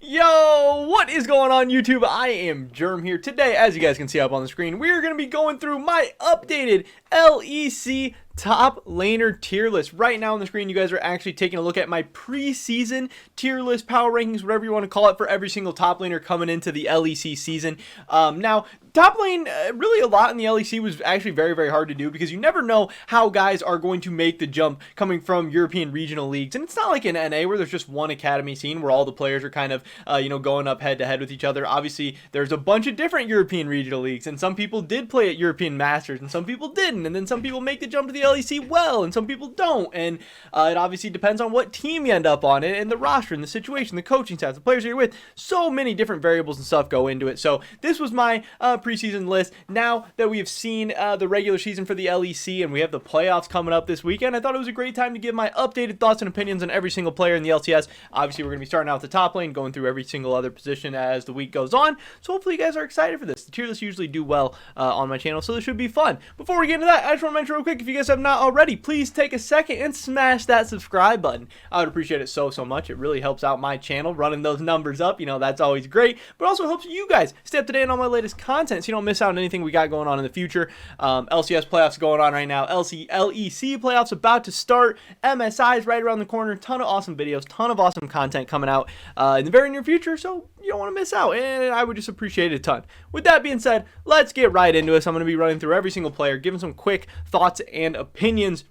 Yo, what is going on YouTube? I am Germ here. Today, as you guys can see up on the screen, we are going to be going through my updated LEC top laner tier list. Right now on the screen, you guys are actually taking a look at my preseason tier list, power rankings, whatever you want to call it, for every single top laner coming into the LEC season. Now, top lane, really a lot in the LEC was actually very, very hard to do because you never know how guys are going to make the jump coming from European regional leagues. And it's not like in NA where there's just one academy scene where all the players are kind of, going up head to head with each other. Obviously, there's a bunch of different European regional leagues, and some people did play at European Masters, and some people didn't. And then some people make the jump to the LEC well, and some people don't. And it obviously depends on what team you end up on, and the roster, and the situation, the coaching staff, the players you're with. So many different variables and stuff go into it. So this was my preseason list. Now that we have seen the regular season for the LEC and we have the playoffs coming up this weekend, I thought it was a great time to give my updated thoughts and opinions on every single player in the LCS. Obviously, we're going to be starting out with the top lane, going through every single other position as the week goes on. So hopefully you guys are excited for this. The tier lists usually do well on my channel, so this should be fun. Before we get into that, I just want to mention real quick, if you guys have not already, please take a second and smash that subscribe button. I would appreciate it so much. It really helps out my channel, running those numbers up. That's always great, but also helps you guys stay up to date on all my latest content so you don't miss out on anything we got going on in the future. LCS playoffs going on right now. LEC playoffs about to start. MSI is right around the corner. Ton of awesome videos, ton of awesome content coming out in the very near future, so you don't want to miss out, and I would just appreciate it a ton. With that being said, let's get right into this. I'm going to be running through every single player, giving some quick thoughts and opinions.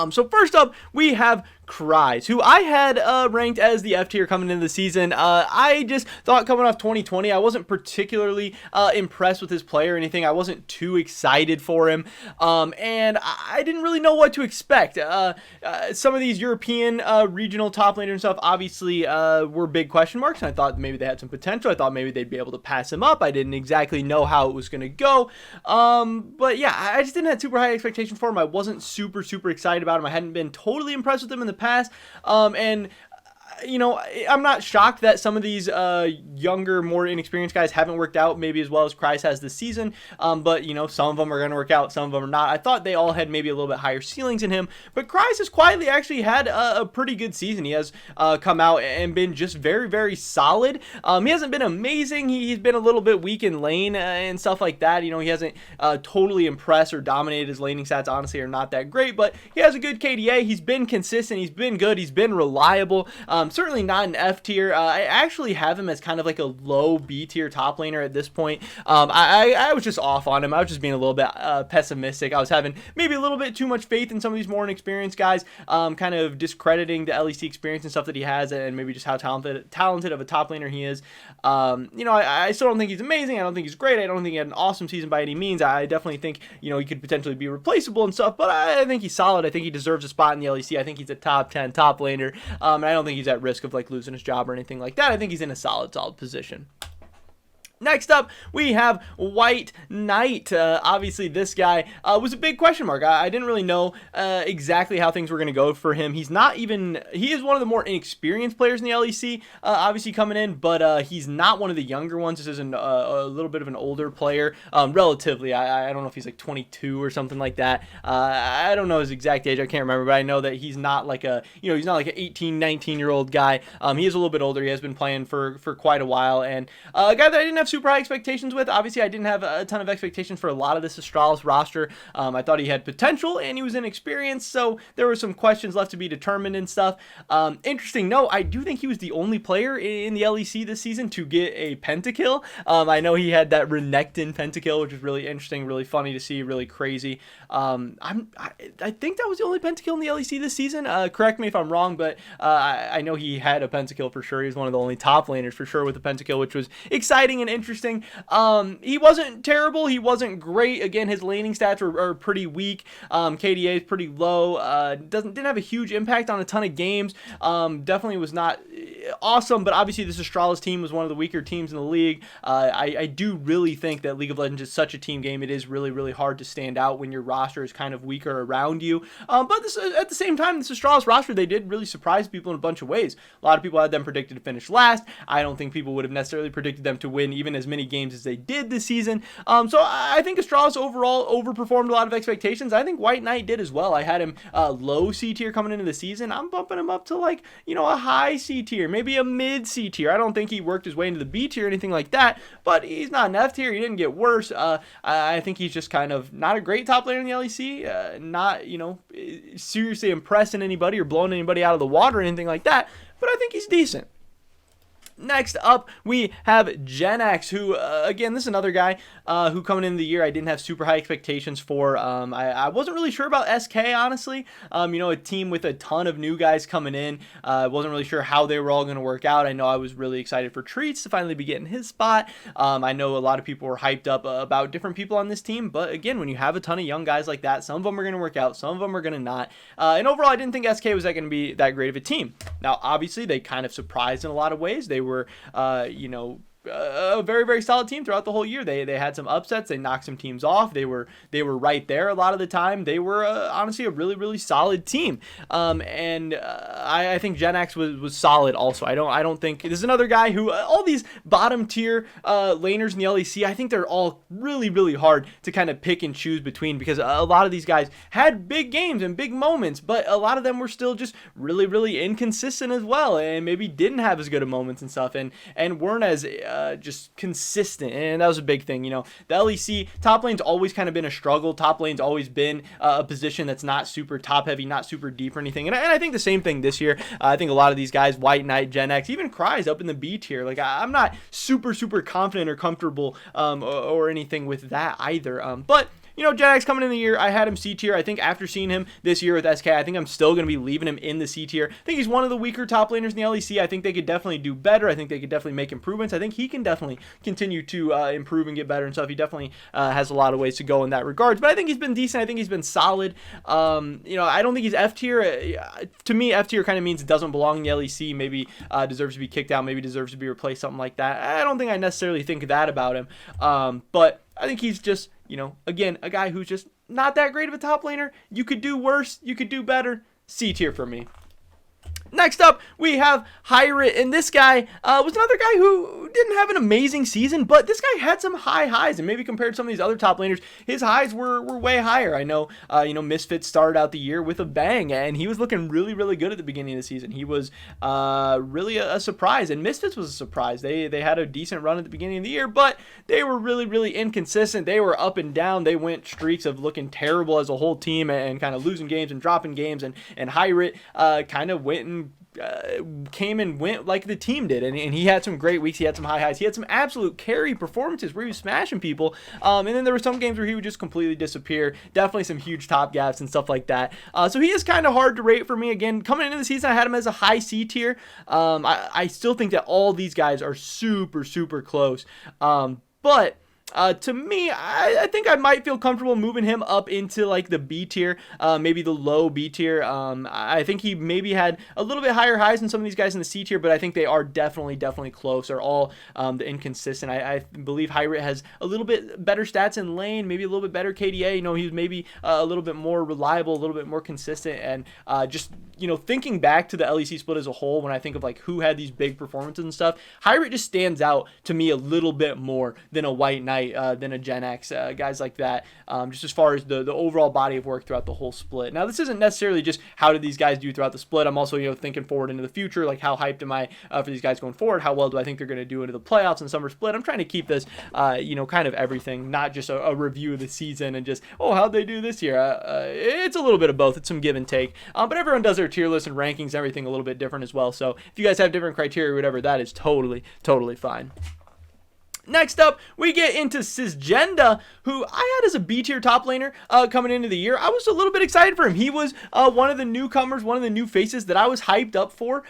So first up, we have Cries, who I had ranked as the F tier coming into the season. I just thought coming off 2020, I wasn't particularly impressed with his play or anything. I wasn't too excited for him, and I didn't really know what to expect. Some of these European regional top laners and stuff obviously were big question marks, and I thought maybe they had some potential. I thought maybe they'd be able to pass him up. I didn't exactly know how it was going to go, but yeah, I just didn't have super high expectations for him. I wasn't super excited about him. I hadn't been totally impressed with him in the past, and I'm not shocked that some of these younger, more inexperienced guys haven't worked out maybe as well as Cries has this season, but some of them are going to work out, some of them are not. I thought they all had maybe a little bit higher ceilings in him, but Cries has quietly actually had a pretty good season. He has come out and been just very solid. He hasn't been amazing. He's been a little bit weak in lane and stuff like that. He hasn't totally impressed or dominated. His laning stats honestly are not that great, but he has a good KDA. He's been consistent. He's been good. He's been reliable. Certainly not an F tier. I actually have him as kind of like a low B tier top laner at this point. I was just off on him. I was just being a little bit pessimistic. I was having maybe a little bit too much faith in some of these more inexperienced guys, kind of discrediting the LEC experience and stuff that he has, and maybe just how talented of a top laner he is. I still don't think he's amazing. I don't think he's great. I don't think he had an awesome season by any means. I definitely think he could potentially be replaceable and stuff, but I think he's solid. I think he deserves a spot in the LEC. I think he's a top 10 top laner, and I don't think he's at risk of like losing his job or anything like that. I think he's in a solid position. Next up, we have White Knight. Obviously, this guy was a big question mark. I didn't really know exactly how things were going to go for him. He is one of the more inexperienced players in the LEC, obviously coming in, but he's not one of the younger ones. This is a little bit of an older player, relatively. I don't know if he's like 22 or something like that. I don't know his exact age. I can't remember, but I know that he's not like he's not like an 18, 19-year-old guy. He is a little bit older. He has been playing for quite a while, and a guy that I didn't have super high expectations with. Obviously, I didn't have a ton of expectations for a lot of this Astralis roster. I thought he had potential and he was inexperienced, so there were some questions left to be determined and stuff. Interesting note, I do think he was the only player in the LEC this season to get a pentakill. I know he had that Renekton pentakill, which is really interesting, really funny to see, really crazy. I think that was the only pentakill in the LEC this season. Correct me if I'm wrong, but I know he had a pentakill for sure. He was one of the only top laners for sure with a pentakill, which was exciting and interesting. He wasn't terrible. He wasn't great. Again, his laning stats are pretty weak. KDA is pretty low. Didn't have a huge impact on a ton of games. Definitely was not awesome, but obviously this Astralis team was one of the weaker teams in the league. I do really think that League of Legends is such a team game. It is really hard to stand out when your roster is kind of weaker around you. But at the same time, this Astralis roster, they did really surprise people in a bunch of ways. A lot of people had them predicted to finish last. I don't think people would have necessarily predicted them to win even even as many games as they did this season. So I think Astralis overall overperformed a lot of expectations. I think White Knight did as well. I had him low C tier coming into the season. I'm bumping him up to like, a high C tier, maybe a mid C tier. I don't think he worked his way into the B tier or anything like that, but he's not an F tier. He didn't get worse. I think he's just kind of not a great top laner in the LEC, not, seriously impressing anybody or blowing anybody out of the water or anything like that, but I think he's decent. Next up, we have Genax, who, again, this is another guy who coming into the year I didn't have super high expectations for. I wasn't really sure about SK, honestly. A team with a ton of new guys coming in. I wasn't really sure how they were all going to work out. I know I was really excited for Treats to finally be getting his spot. I know a lot of people were hyped up about different people on this team, but again, when you have a ton of young guys like that, some of them are going to work out, some of them are going to not. And overall, I didn't think SK was going to be that great of a team. Now, obviously, they kind of surprised in a lot of ways. They were, a very, very solid team throughout the whole year. They had some upsets. They knocked some teams off. They were right there a lot of the time. They were honestly a really, really solid team. I think Genax was solid also. I don't think this is another guy who all these bottom tier laners in the LEC, I think they're all really, really hard to kind of pick and choose between, because a lot of these guys had big games and big moments, but a lot of them were still just really, really inconsistent as well, and maybe didn't have as good of moments and stuff, and weren't as just consistent, and that was a big thing. The LEC top lane's always kind of been a struggle. Top lane's always been a position that's not super top heavy, not super deep or anything, and I think the same thing this year. I think a lot of these guys, White Knight, Genax, even Cry's up in the B tier. Like, I'm not super confident or comfortable or anything with that either, but Genax coming in the year, I had him C tier. I think after seeing him this year with SK, I think I'm still going to be leaving him in the C tier. I think he's one of the weaker top laners in the LEC. I think they could definitely do better. I think they could definitely make improvements. I think he can definitely continue to improve and get better and stuff. He definitely has a lot of ways to go in that regards, but I think he's been decent. I think he's been solid. I don't think he's F tier. To me, F tier kind of means it doesn't belong in the LEC. Maybe deserves to be kicked out. Maybe deserves to be replaced, something like that. I don't think I necessarily think that about him, but I think he's just, again, a guy who's just not that great of a top laner. You could do worse. You could do better. C tier for me. Next up, we have Hyrule, and this guy was another guy who didn't have an amazing season, but this guy had some high highs, and maybe compared to some of these other top laners, his highs were way higher. I know, Misfits started out the year with a bang, and he was looking really, really good at the beginning of the season. He was really a surprise, and Misfits was a surprise. They had a decent run at the beginning of the year, but they were really, really inconsistent. They were up and down. They went streaks of looking terrible as a whole team and kind of losing games and dropping games, and Hyrule kind of went and came and went like the team did, and he had some great weeks. He had some high highs. He had some absolute carry performances where he was smashing people, and then there were some games where he would just completely disappear. Definitely some huge top gaps and stuff like that. So he is kind of hard to rate for me. Again, coming into the season, I had him as a high C tier. I still think that all these guys are super close, but to me, I think I might feel comfortable moving him up into like the B tier, maybe the low B tier. I think he maybe had a little bit higher highs than some of these guys in the C tier, but I think they are definitely close. They're all the inconsistent. I believe Hyrule has a little bit better stats in lane, maybe a little bit better KDA. He's maybe a little bit more reliable, a little bit more consistent, and just thinking back to the LEC split as a whole, when I think of like who had these big performances and stuff, Hyrule just stands out to me a little bit more than a White Knight, than a Genax, guys like that, just as far as the overall body of work throughout the whole split. Now, this isn't necessarily just how did these guys do throughout the split. I'm also thinking forward into the future, like how hyped am I for these guys going forward? How well do I think they're going to do into the playoffs and summer split? I'm trying to keep this kind of everything, not just a review of the season and just, how'd they do this year? It's a little bit of both. It's some give and take, but everyone does their tier list and rankings, everything a little bit different as well. So if you guys have different criteria or whatever, that is totally fine. Next up, we get into Cisgenda, who I had as a B tier top laner coming into the year. I was a little bit excited for him. He was one of the newcomers, one of the new faces that I was hyped up for.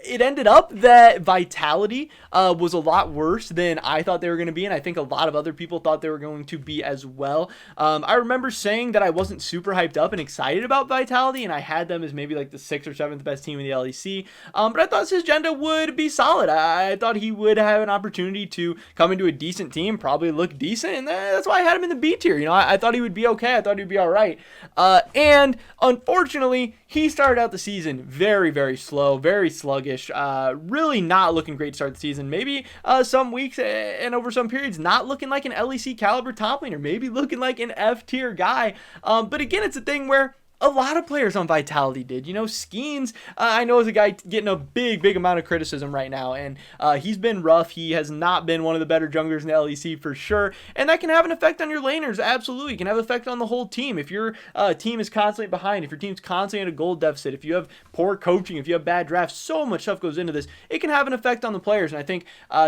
It ended up that Vitality was a lot worse than I thought they were going to be, and I think a lot of other people thought they were going to be as well. I remember saying that I wasn't super hyped up and excited about Vitality, and I had them as maybe like the 6th or 7th best team in the LEC, but I thought Cisgenda would be solid. I thought he would have an opportunity to come into a decent team, probably look decent, and that's why I had him in the B tier. I thought he would be okay. I thought he'd be all right. And unfortunately, he started out the season very, very slow, very sluggish, really not looking great to start the season. Maybe some weeks and over some periods not looking like an LEC caliber top laner, maybe looking like an F tier guy. But again, it's a thing where a lot of players on Vitality did. Skeens, I know, is a guy getting a big amount of criticism right now, and he's been rough. He has not been one of the better junglers in the LEC for sure, and that can have an effect on your laners. Absolutely, it can have an effect on the whole team. If your team is constantly behind, if your team's constantly at a gold deficit, if you have poor coaching, if you have bad drafts, so much stuff goes into this. It can have an effect on the players, and I think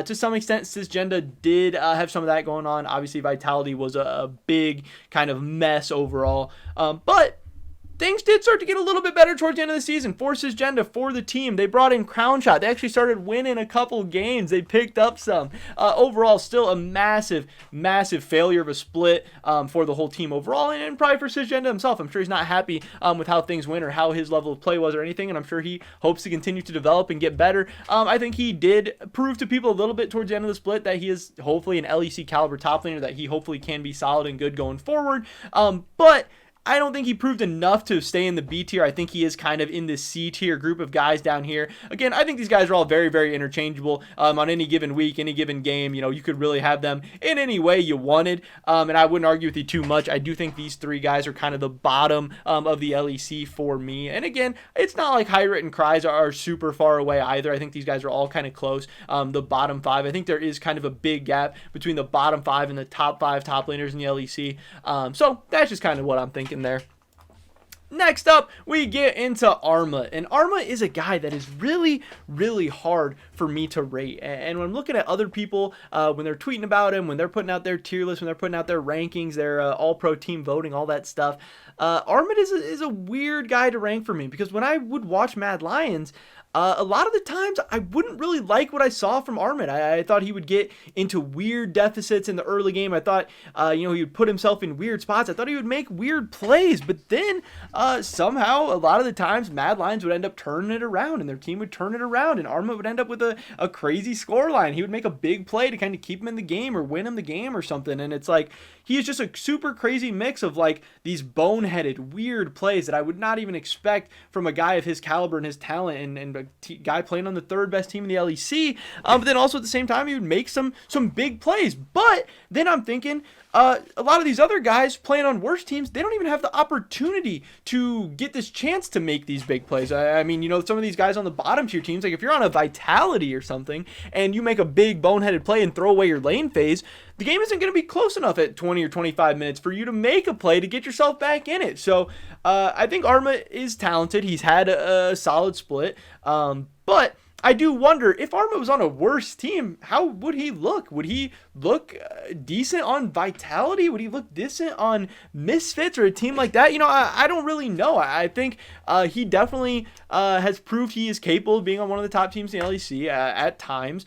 to some extent, Cisgenda did have some of that going on. Obviously, Vitality was a big kind of mess overall, but things did start to get a little bit better towards the end of the season for Cisgenda, for the team. They brought in Crown Shot. They actually started winning a couple games. They picked up some. Overall, still a massive failure of a split for the whole team overall, and probably for Cisgenda himself. I'm sure he's not happy with how things went or how his level of play was or anything, and I'm sure he hopes to continue to develop and get better. I think he did prove to people a little bit towards the end of the split that he is hopefully an LEC caliber top laner, that he hopefully can be solid and good going forward. But I don't think he proved enough to stay in the B tier. I think he is kind of in the C tier group of guys down here. Again, I think these guys are all very interchangeable on any given week, any given game. You could really have them in any way you wanted, and I wouldn't argue with you too much. I do think these three guys are kind of the bottom of the LEC for me. And again, it's not like Hyrule and Cries are super far away either. I think these guys are all kind of close. The bottom five, I think there is kind of a big gap between the bottom five and the top five top laners in the LEC. So that's just kind of what I'm thinking there. Next up, we get into Armut, and Armut is a guy that is really hard for me to rate. And when I'm looking at other people, when they're tweeting about him, when they're putting out their tier list, when they're putting out their rankings, their all-pro team voting, all that stuff, Armut is a weird guy to rank for me, because when I would watch Mad Lions, a lot of the times I wouldn't really like what I saw from Armut. I thought he would get into weird deficits in the early game. I thought, he would put himself in weird spots. I thought he would make weird plays, but then somehow a lot of the times Mad Lions would end up turning it around, and their team would turn it around, and Armut would end up with a crazy score line. He would make a big play to kind of keep him in the game or win him the game or something, and it's like he is just a super crazy mix of like these boneheaded weird plays that I would not even expect from a guy of his caliber and his talent, and a guy playing on the third best team in the LEC, but then also at the same time he would make some big plays. But then I'm thinking, a lot of these other guys playing on worse teams, they don't even have the opportunity to get this chance to make these big plays. I mean, some of these guys on the bottom tier teams, like if you're on a Vitality or something and you make a big boneheaded play and throw away your lane phase, the game isn't going to be close enough at 20 or 25 minutes for you to make a play to get yourself back in it. So I think Armut is talented. He's had a solid split, but I do wonder, if Armut was on a worse team, how would he look? Would he look decent on Vitality? Would he look decent on Misfits or a team like that? I don't really know. I think he definitely has proved he is capable of being on one of the top teams in the LEC at times.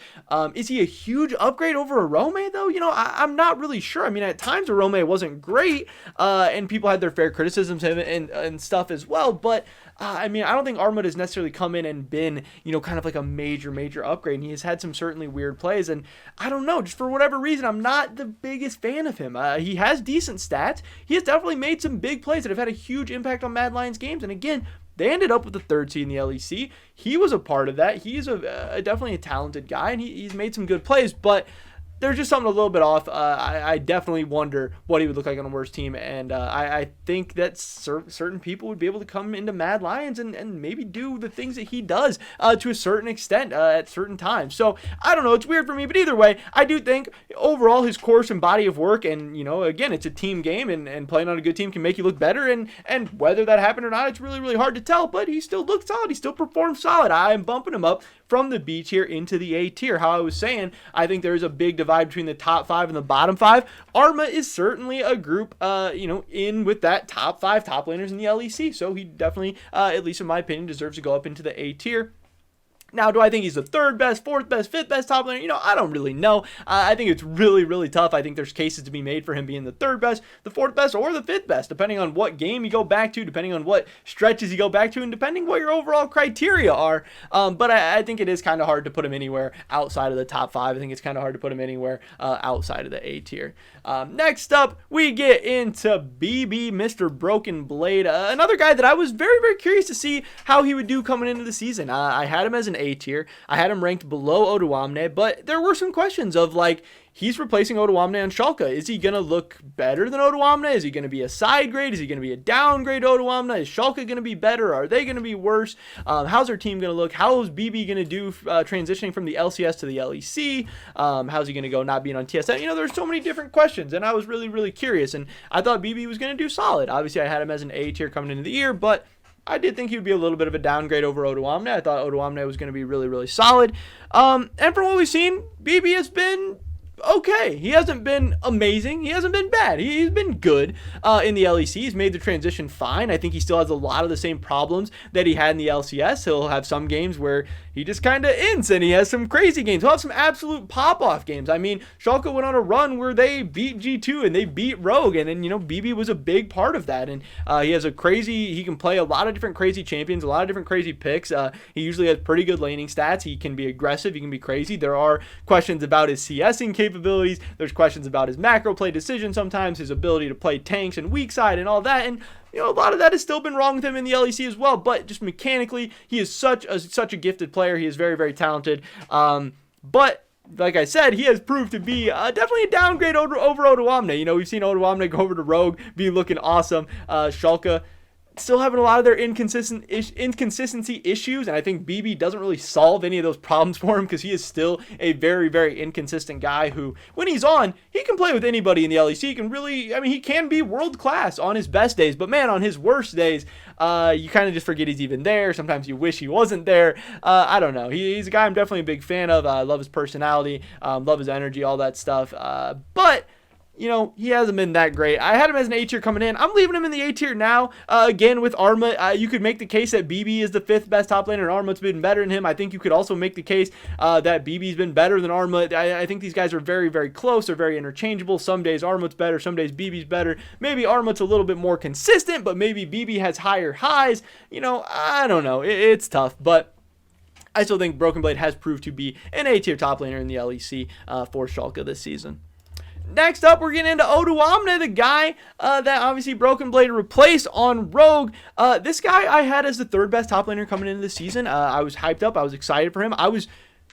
Is he a huge upgrade over Arome, though? I'm not really sure. I mean, at times Arome wasn't great, and people had their fair criticisms of him and stuff as well, but I mean, I don't think Armut has necessarily come in and been, kind of like a major upgrade. And he has had some certainly weird plays. And I don't know, just for whatever reason, I'm not the biggest fan of him. He has decent stats. He has definitely made some big plays that have had a huge impact on Mad Lions games. And again, they ended up with the third seed in the LEC. He was a part of that. He's definitely a talented guy, and he's made some good plays. But there's just something a little bit off. I definitely wonder what he would look like on a worse team, and I think that certain people would be able to come into Mad Lions and maybe do the things that he does to a certain extent at certain times. So I don't know, it's weird for me, but either way, I do think overall his course and body of work, and again, it's a team game, and playing on a good team can make you look better, and whether that happened or not, it's really hard to tell, but he still looked solid. He still performed solid. I am bumping him up from the B tier into the A tier. How I was saying, I think there is a big divide between the top five and the bottom five. Armut is certainly a group, in with that top five top laners in the LEC. So he definitely, at least in my opinion, deserves to go up into the A tier. Now, do I think he's the third best, fourth best, fifth best top laner? I don't really know. I think it's really, really tough. I think there's cases to be made for him being the third best, the fourth best, or the fifth best, depending on what game you go back to, depending on what stretches you go back to, and depending what your overall criteria are. But I think it is kind of hard to put him anywhere outside of the top 5. I think it's kind of hard to put him anywhere outside of the A tier. Next up, we get into BB, Mr. Broken Blade, another guy that I was very, very curious to see how he would do coming into the season. I had him as an A tier. I had him ranked below Odoamne, but there were some questions of like, he's replacing Odoamne on Schalke. Is he going to look better than Odoamne? Is he going to be a side grade? Is he going to be a downgrade to Odoamne? Is Schalke going to be better? Are they going to be worse? How's their team going to look? How is BB going to do transitioning from the LCS to the LEC? How's he going to go not being on TSM? There's so many different questions, and I was really, really curious, and I thought BB was going to do solid. Obviously, I had him as an A tier coming into the year, but I did think he would be a little bit of a downgrade over Odoamne. I thought Odoamne was going to be really, really solid. And from what we've seen, BB has been okay. He hasn't been amazing. He hasn't been bad. He's been good in the LEC. He's made the transition fine. I think he still has a lot of the same problems that he had in the LCS. He'll have some games where he just kind of ints, and he has some crazy games. He'll have some absolute pop-off games. I mean, Schalke went on a run where they beat G2 and they beat Rogue, and then, BB was a big part of that. And he can play a lot of different crazy champions, a lot of different crazy picks. He usually has pretty good laning stats. He can be aggressive. He can be crazy. There are questions about his CSing capabilities. There's questions about his macro play decision sometimes, his ability to play tanks and weak side and all that. And a lot of that has still been wrong with him in the LEC as well, but just mechanically, he is such a gifted player. He is very, very talented. But like I said, he has proved to be definitely a downgrade over Odoamne. We've seen Odoamne go over to Rogue, be looking awesome. Schalke still having a lot of their inconsistency issues, and I think BB doesn't really solve any of those problems for him because he is still a very, very inconsistent guy who, when he's on, he can play with anybody in the LEC. He can be world class on his best days, but man, on his worst days, you kind of just forget he's even there. Sometimes you wish he wasn't there. I don't know. He's a guy I'm definitely a big fan of. I love his personality, love his energy, all that stuff. But he hasn't been that great. I had him as an A tier coming in. I'm leaving him in the A tier now. Again, with Armut, you could make the case that BB is the 5th best top laner, and Armut's been better than him. I think you could also make the case that BB's been better than Armut. I think these guys are very, very close. They're very interchangeable. Some days Armut's better. Some days BB's better. Maybe Armut's a little bit more consistent, but maybe BB has higher highs. I don't know. It's tough, but I still think Broken Blade has proved to be an A tier top laner in the LEC for Schalke this season. Next up, we're getting into Odoamne, the guy that obviously Broken Blade replaced on Rogue. This guy I had as the 3rd best top laner coming into the season. I was hyped up. I was excited for him.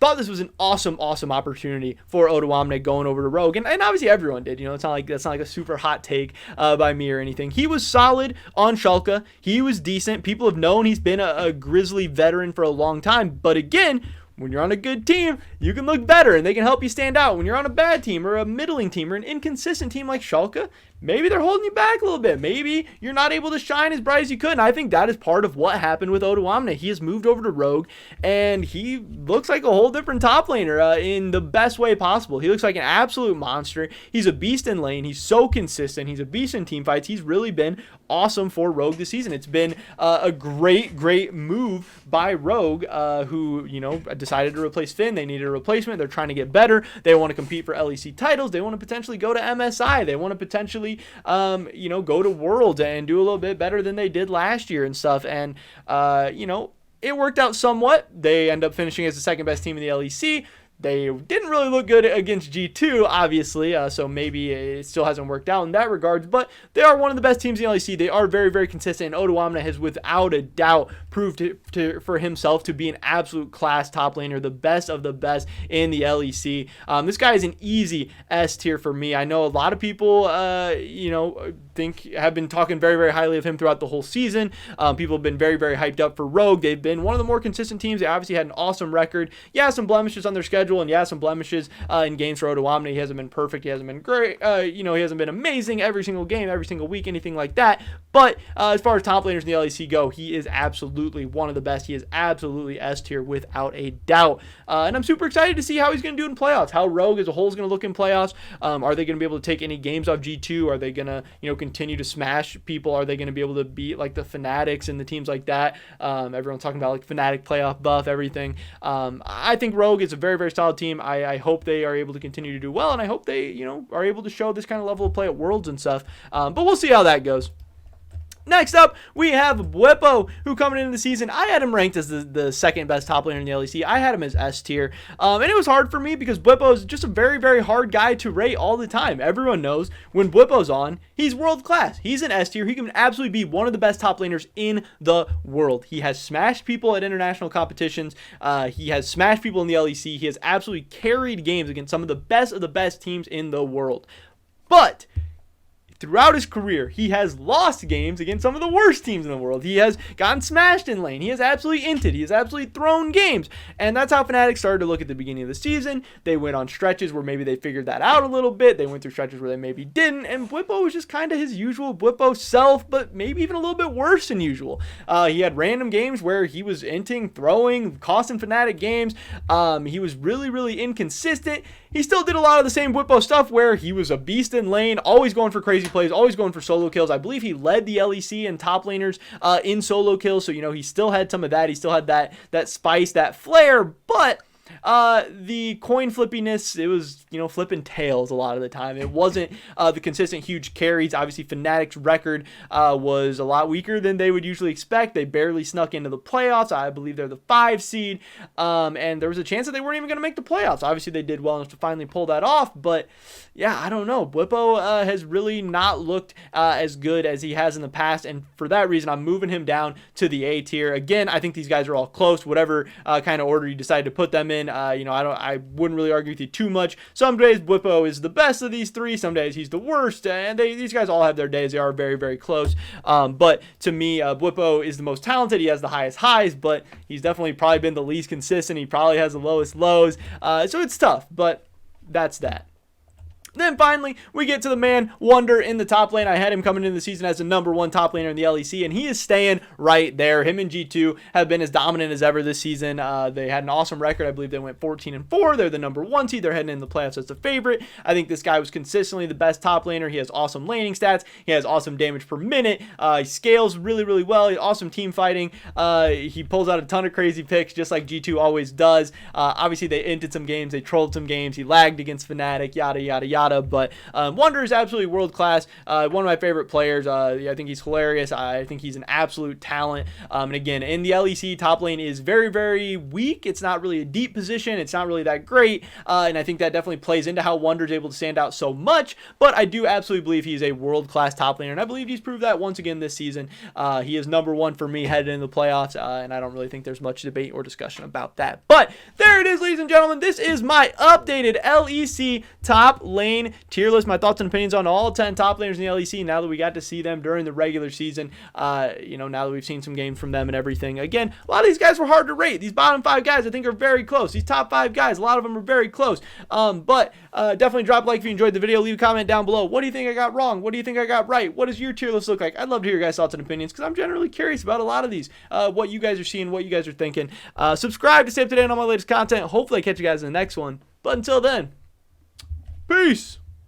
Thought this was an awesome opportunity for Odoamne going over to Rogue, and obviously everyone did. It's not like that's not like a super hot take by me or anything. He was solid on Schalke. He was decent. People have known he's been a Grizzly veteran for a long time, but again, when you're on a good team, you can look better and they can help you stand out. When you're on a bad team or a middling team or an inconsistent team like Schalke, maybe they're holding you back a little bit. Maybe you're not able to shine as bright as you could. And I think that is part of what happened with Odoamne. He has moved over to Rogue, and he looks like a whole different top laner in the best way possible. He looks like an absolute monster. He's a beast in lane. He's so consistent. He's a beast in team fights. He's really been awesome for Rogue this season. It's been a great move by Rogue, who, decided to replace Finn. They needed a replacement. They're trying to get better. They want to compete for LEC titles. They want to potentially go to MSI. They want to potentially go to Worlds and do a little bit better than they did last year and stuff. And, it worked out somewhat. They end up finishing as the 2nd best team in the LEC. They didn't really look good against G2, obviously, so maybe it still hasn't worked out in that regard, but they are one of the best teams in the LEC. They are very, very consistent, and Odoamne has without a doubt proved for himself to be an absolute class top laner, the best of the best in the LEC. This guy is an easy S tier for me. I know a lot of people, have been talking very, very highly of him throughout the whole season. People have been very, very hyped up for Rogue. They've been one of the more consistent teams. They obviously had an awesome record. Yeah, some blemishes on their schedule. schedule, and yeah, some blemishes in games for Odoamne. He hasn't been perfect. He hasn't been great. He hasn't been amazing every single game, every single week, anything like that. But as far as top laners in the LEC go, he is absolutely one of the best. He is absolutely S tier without a doubt. And I'm super excited to see how he's going to do in playoffs, how Rogue as a whole is going to look in playoffs. Are they going to be able to take any games off G2? Are they going to, continue to smash people? Are they going to be able to beat like the Fanatics and the teams like that? Everyone's talking about like Fnatic playoff buff, everything. I think Rogue is a very, very solid team. I hope they are able to continue to do well, and I hope they, are able to show this kind of level of play at Worlds and stuff. But we'll see how that goes. Next up, we have Bwipo, who coming into the season, I had him ranked as the second best top laner in the LEC. I had him as S tier, and it was hard for me because Bwipo is just a very, very hard guy to rate all the time. Everyone knows when Bwipo's on, he's world class. He's an S tier. He can absolutely be one of the best top laners in the world. He has smashed people at international competitions. He has smashed people in the LEC. He has absolutely carried games against some of the best teams in the world. But throughout his career, he has lost games against some of the worst teams in the world. He has gotten smashed in lane. He has absolutely inted. He has absolutely thrown games. And that's how Fnatic started to look at the beginning of the season. They went on stretches where maybe they figured that out a little bit. They went through stretches where they maybe didn't. And Bwipo was just kind of his usual Bwipo self, but maybe even a little bit worse than usual. He had random games where he was inting, throwing, costing Fnatic games. He was really, really inconsistent. He still did a lot of the same Bwipo stuff where he was a beast in lane, always going for crazy plays, always going for solo kills. I believe he led the LEC in top laners in solo kills, so he still had some of that. He still had that spice, that flair, but the coin flippiness, it was, flipping tails a lot of the time. It wasn't the consistent huge carries. Obviously, Fnatic's record was a lot weaker than they would usually expect. They barely snuck into the playoffs. I believe they're the 5 seed, and there was a chance that they weren't even going to make the playoffs. Obviously, they did well enough to finally pull that off, but yeah, I don't know. Bwipo has really not looked as good as he has in the past, and for that reason, I'm moving him down to the A tier. Again, I think these guys are all close, whatever kind of order you decide to put them in. I wouldn't really argue with you too much. Some days Bwipo is the best of these three. Some days he's the worst, and these guys all have their days. They are very, very close. But to me, Bwipo is the most talented. He has the highest highs, but he's definitely probably been the least consistent. He probably has the lowest lows. So it's tough, but that's that. Then finally, we get to the man Wunder in the top lane. I had him coming into the season as the #1 top laner in the LEC, and he is staying right there. Him and G2 have been as dominant as ever this season. They had an awesome record. I believe they went 14-4. They're the #1 seed. They're heading in the playoffs as the favorite. I think this guy was consistently the best top laner. He has awesome laning stats. He has awesome damage per minute. He scales really, really well. He has awesome team fighting. He pulls out a ton of crazy picks, just like G2 always does. Obviously, they inted some games. They trolled some games. He lagged against Fnatic, yada, yada, yada. But Wunder is absolutely world class. One of my favorite players. I think he's hilarious. I think he's an absolute talent. And again, in the LEC, top lane is very, very weak. It's not really a deep position. It's not really that great. And I think that definitely plays into how Wunder is able to stand out so much. But I do absolutely believe he's a world class top laner. And I believe he's proved that once again this season. He is #1 for me headed into the playoffs. And I don't really think there's much debate or discussion about that. But there it is, ladies and gentlemen. This is my updated LEC top lane tier list, my thoughts and opinions on all 10 top laners in the LEC now that we got to see them during the regular season. Now that we've seen some games from them and everything. Again, a lot of these guys were hard to rate. These bottom 5 guys I think are very close. These top 5 guys, a lot of them are very close. But definitely drop a like if you enjoyed the video. Leave a comment down below. What do you think I got wrong? What do you think I got right? What does your tier list look like? I'd love to hear your guys' thoughts and opinions because I'm generally curious about a lot of these. What you guys are seeing, what you guys are thinking. Subscribe to stay up to date on all my latest content. Hopefully I catch you guys in the next one. But until then, peace.